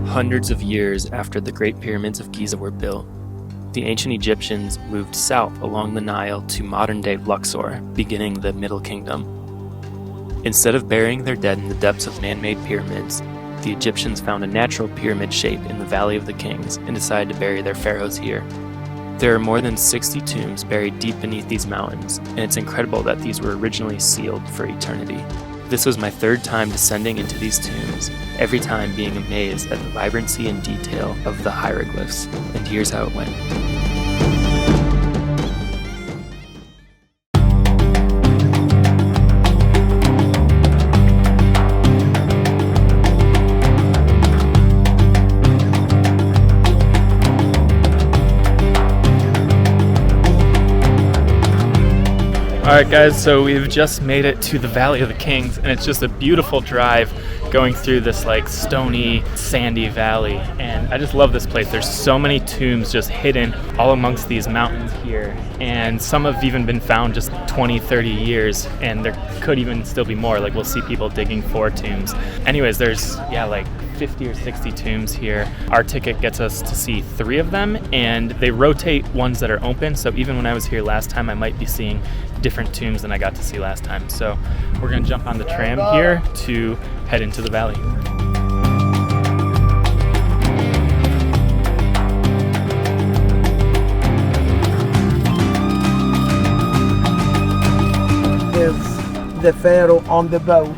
Hundreds of years after the Great Pyramids of Giza were built, the ancient Egyptians moved south along the Nile to modern-day Luxor, beginning the Middle Kingdom. Instead of burying their dead in the depths of man-made pyramids, the Egyptians found a natural pyramid shape in the Valley of the Kings and decided to bury their pharaohs here. There are more than 60 tombs buried deep beneath these mountains, and it's incredible that these were originally sealed for eternity. This was my third time descending into these tombs, every time being amazed at the vibrancy and detail of the hieroglyphs, and here's how it went. Alright guys, so we've just made it to the Valley of the Kings, and it's just a beautiful drive going through this like stony, sandy valley, and I just love this place. There's so many tombs just hidden all amongst these mountains here, and some have even been found just 20, 30 years, and there could even still be more. Like we'll see people digging for tombs. Anyways, there's like 50 or 60 tombs here. Our ticket gets us to see 3 of them, and they rotate ones that are open, so even when I was here last time I might be seeing different tombs than I got to see last time. So we're gonna jump on the tram here to head into the valley. There's the Pharaoh on the boat,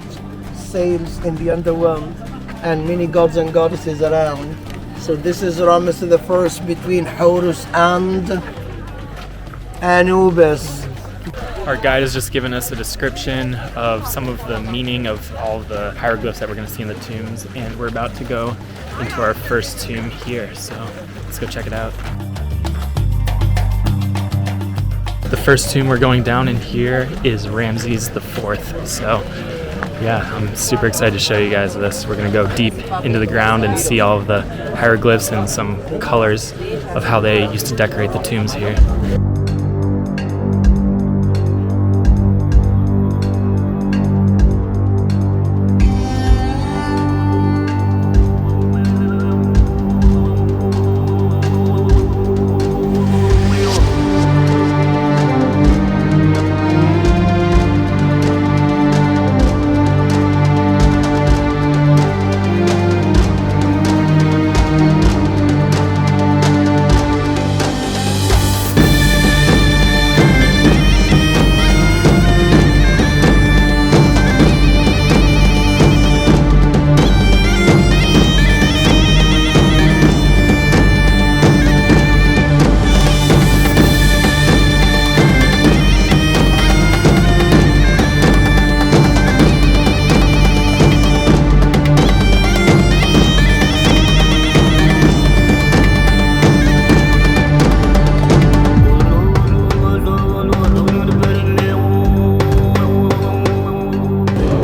sails in the underworld, and many gods and goddesses around. So this is Ramesses the First between Horus and Anubis. Our guide has just given us a description of some of the meaning of all the hieroglyphs that we're going to see in the tombs, and we're about to go into our first tomb here, so let's go check it out. The first tomb we're going down in here is Ramses IV, so yeah, I'm super excited to show you guys this. We're going to go deep into the ground and see all of the hieroglyphs and some colors of how they used to decorate the tombs here.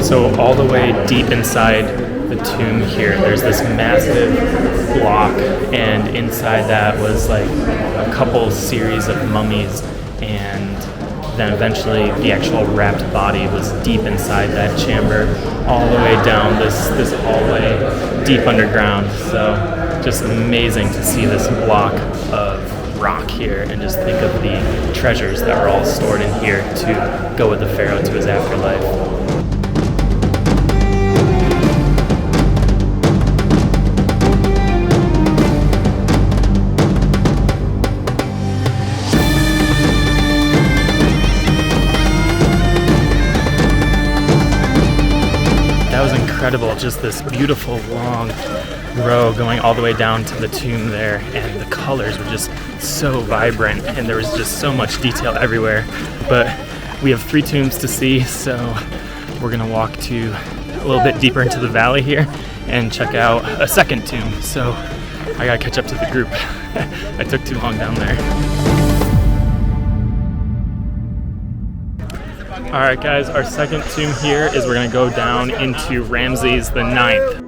So all the way deep inside the tomb here, there's this massive block, and inside that was like a couple series of mummies, and then eventually the actual wrapped body was deep inside that chamber, all the way down this hallway, deep underground. So just amazing to see this block of rock here, and just think of the treasures that were all stored in here to go with the pharaoh to his afterlife. That was incredible, just this beautiful long row going all the way down to the tomb there, and the colors were just so vibrant, and there was just so much detail everywhere. But we have 3 tombs to see, so we're gonna walk to a little bit deeper into the valley here and check out a second tomb. So I gotta catch up to the group. I took too long down there. Alright guys, our second tomb here is we're going to go down into Ramses the IX.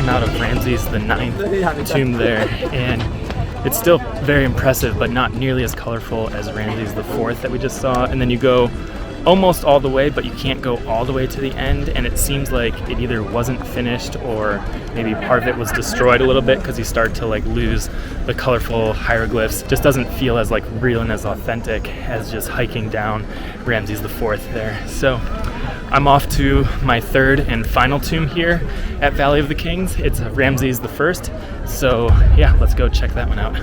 out of Ramses the Ninth tomb there, and it's still very impressive, but not nearly as colorful as Ramses the Fourth that we just saw. And then you go almost all the way, but you can't go all the way to the end, and it seems like it either wasn't finished or maybe part of it was destroyed a little bit because you start to like lose the colorful hieroglyphs. Just doesn't feel as like real and as authentic as just hiking down Ramses the Fourth there. So I'm off to my third and final tomb here at Valley of the Kings. It's Ramses the First. So yeah, let's go check that one out.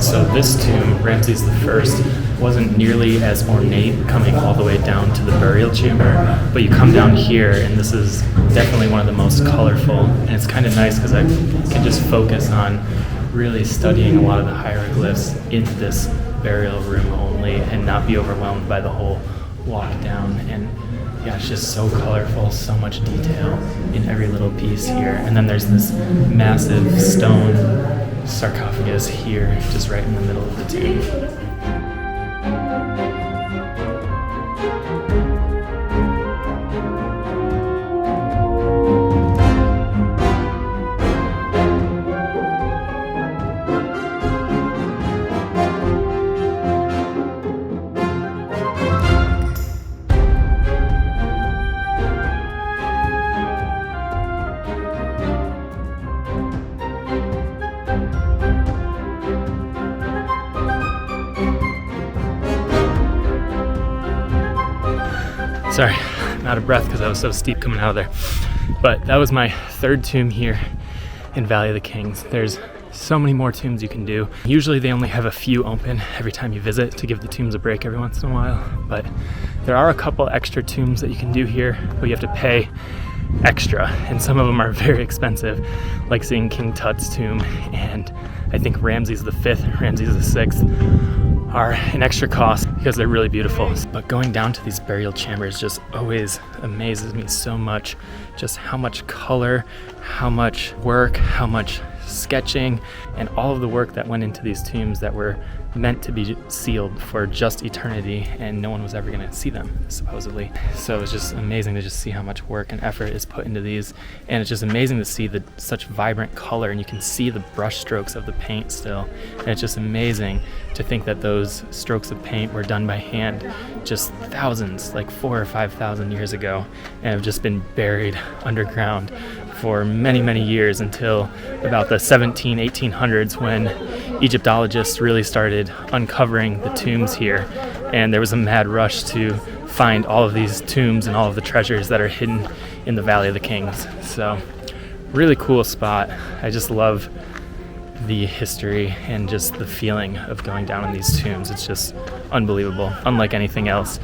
So this tomb, Ramses the First, wasn't nearly as ornate coming all the way down to the burial chamber, but you come down here and this is definitely one of the most colorful, and it's kind of nice because I can just focus on really studying a lot of the hieroglyphs in this burial room only and not be overwhelmed by the whole walk down. And yeah, it's just so colorful, so much detail in every little piece here. And then there's this massive stone sarcophagus here, just right in the middle of the tomb. Sorry, I'm out of breath because I was so steep coming out of there. But that was my third tomb here in Valley of the Kings. There's so many more tombs you can do. Usually they only have a few open every time you visit to give the tombs a break every once in a while. But there are a couple extra tombs that you can do here, but you have to pay extra. And some of them are very expensive, like seeing King Tut's tomb and I think Ramses the Fifth, Ramses the Sixth are an extra cost because they're really beautiful. But going down to these burial chambers just always amazes me so much. Just how much color, how much work, how much sketching, and all of the work that went into these tombs that were meant to be sealed for just eternity, and no one was ever going to see them, supposedly. So it's just amazing to just see how much work and effort is put into these, and it's just amazing to see such vibrant color, and you can see the brush strokes of the paint still, and it's just amazing to think that those strokes of paint were done by hand just thousands, like 4,000 or 5,000 years ago, and have just been buried underground for many, many years until about the 1800s when Egyptologists really started uncovering the tombs here, and there was a mad rush to find all of these tombs and all of the treasures that are hidden in the Valley of the Kings. So really cool spot. I just love the history and just the feeling of going down in these tombs. It's just unbelievable, unlike anything else.